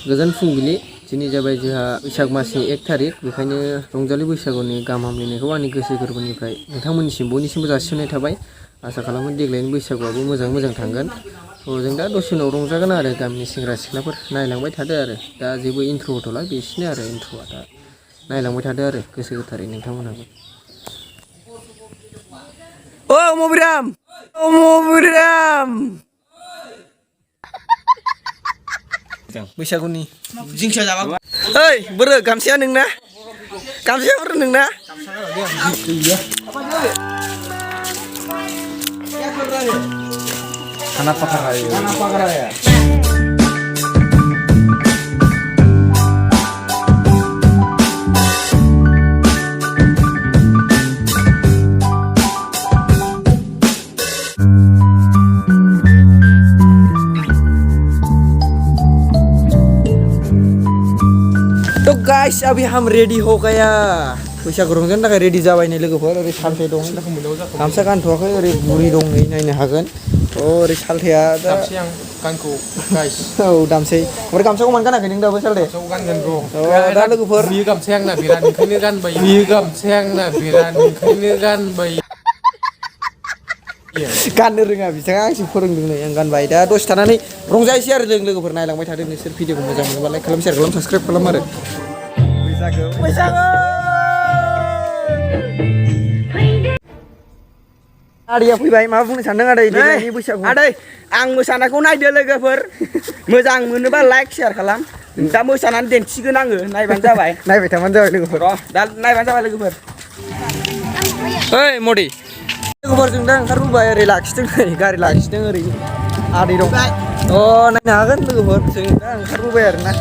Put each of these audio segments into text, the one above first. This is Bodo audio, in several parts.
गोजोन फुंबिलि दिनै जाबाय जोंहा बैसाग मासनि 1 थारिख बेखायनो रंजालि बैसागुनि गाहाम हामलायनायखौ आंनि गोसो गोरबोनिफ्राय नोंथांमोननिसिम बयनिसिमबो जासिहरनाय थाबाय। आसा खालामो देग्लायनि बैसागुआबो मोजां थांगोन। जों दा दसे उनाव रंजागोन आरो गामिनि सेंग्रा सिख्लाफोर नायलांबाय थादो आरो दा जेबो इन्ट्र' होथ'ला बिसिनो आरो इन्ट्र'आ दा नायलांबाय थादो आरो गोसो गोथारै नोंथांमोनहाबो। ओ मबिराम बैसागुनि जिंसिया जाबा ओइ बोरो गामसाया नोंना गामसाया बोरो नोंना Kenapa karaya? तो गाइस अभी हम रेडी हो गया बैसागु रंजानो थाखाय रेडी जाबाय नै लोगोफोर ओरै सालथाय दं गामसा गानथ'वाखै ओरै बुरि दं नै नायनो हागोन ओरै सालथाया दा Yang kanku guys औ दामसै ओमफ्राय गामसाखौ मानो गानाखै नों दाबो सालथाय so गानगोन bro दा लोगोफोर बियो गामसाया आंना बिराद ओंखायनो गानबाय बियो गामसाया आंना बिराद ओंखायनो गानबाय गाननो रोङा बिथाङा आंसो फोरोंदों नै आं गानबाय दा दसे थानानै रंजायसै आरो जों लोगोफोर नायलांबाय थादो नोंसोर भिडिअखौ मोजां मोनोबा लाइक खालाम शेयार खालाम साबस्क्राइब खालाम आरो बैसागु आदैया फैबाय माबा बुंनो सानदों आदै देग्लायनि बैसागु आदै आं मोसानायखौ नायदो लोगोफोर मोजां मोनोबा लाइक शेयार खालाम दा मोसानानै दिन्थिगोन आङो नायबानो जाबाय नायबाय थाबानो जाबाय लोगोफोर दा नायबानो जाबाय लोगोफोर ओइ मदि लोगोफोरजों दा ओंखारबोबाय ओरै लाखिदों नै गारि लाखिदों ओरै आदै दं नायनो हागोन लोगोफोर जों दा ओंखारबोबाय आरोना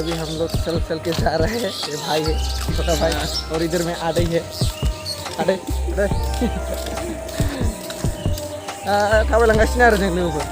अभी हम लोग चल के जा रहे हैं ये भाई है छोटा भाई और इधर में आदे है आदे थाबायलांगासिनो आरो जों लोगोफोर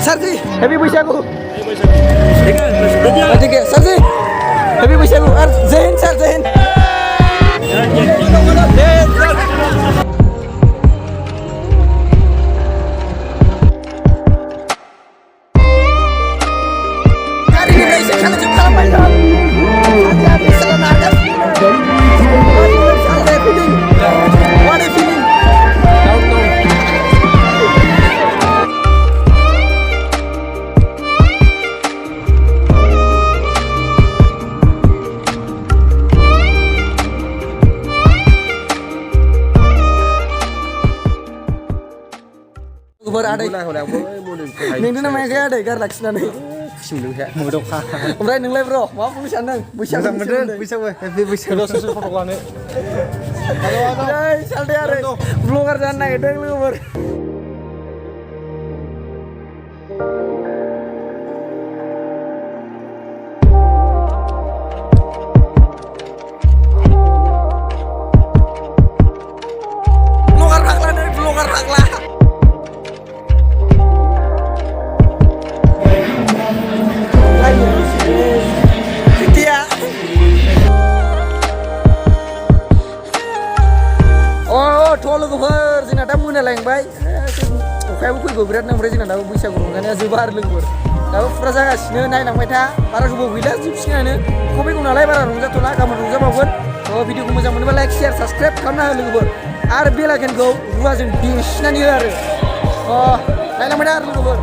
Sarji, happy बैसागु ठीक है Sarji, happy बैसागु जय हिंद सर जय हिंद लोगोफोर आदै नोंनि नामा गैया आदै गार लाखिनानै मोदौखा ओमफ्राय नोंलाय ब्र' मा बुंनो सानदों बैसागु मोनदों बैसागु हेपि बैसागु ससे फट' लानो सालदे आरो ब्लगार जानो नागिरदों लोगोफोर ब्लगार फाग्ला थ' लोगोफोर जोंना दा मोनालायबाय अखायाबो फैगौ बिरादनो ओमफ्राय जोंना दाबो बैसागु रंजानाया जोबा आरो लोगोफोर दाबो फुरा जागासिनो नायलांबाय था बारा गोबाव गैला जोबसिगोनानो अखा फैगौ नालाय बारा रंजाथ'ला गाबोन रंजाबावगोन थ' भिडिअखौ मोजां मोनोबा लाइक शेयार साबसक्राइब खालामना हो लोगोफोर आरो बेल आइकनखौ रुवाजों देसिनानै हो आरो नायलांबाय था आरो लोगोफोर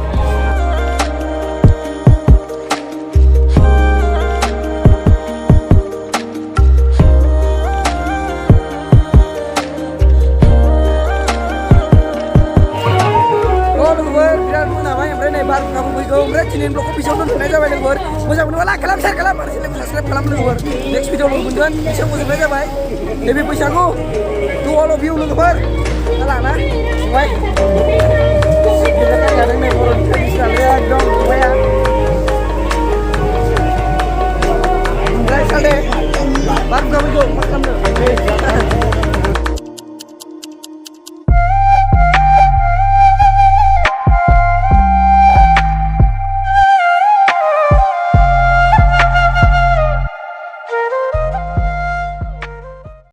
बिराद मोनाबाय ओमफ्राय नै बारहुंखाबो फैगौ ओमफ्राय दिनैनि ब्लगखौ बेसेयावनो दोनथ'नाय जाबाय लोगोफोर मोजां मोनोबा लाइक खालाम शेयार खालाम आरो चेनेलखौ साबसक्राइब खालाम लोगोफोर नेक्स्ट भिडिअ लोगो मोनगोन एसेयाव फोजोबनाय जाबाय नैबे बैसागु टु अल अफ इउ लोगोफोर लाना फंबाय लादों नै बर'नि ट्रेडिसनेल एकदम फंबाया ओमफ्राय सालदे बारहुंखा फैगौ मा खालामनो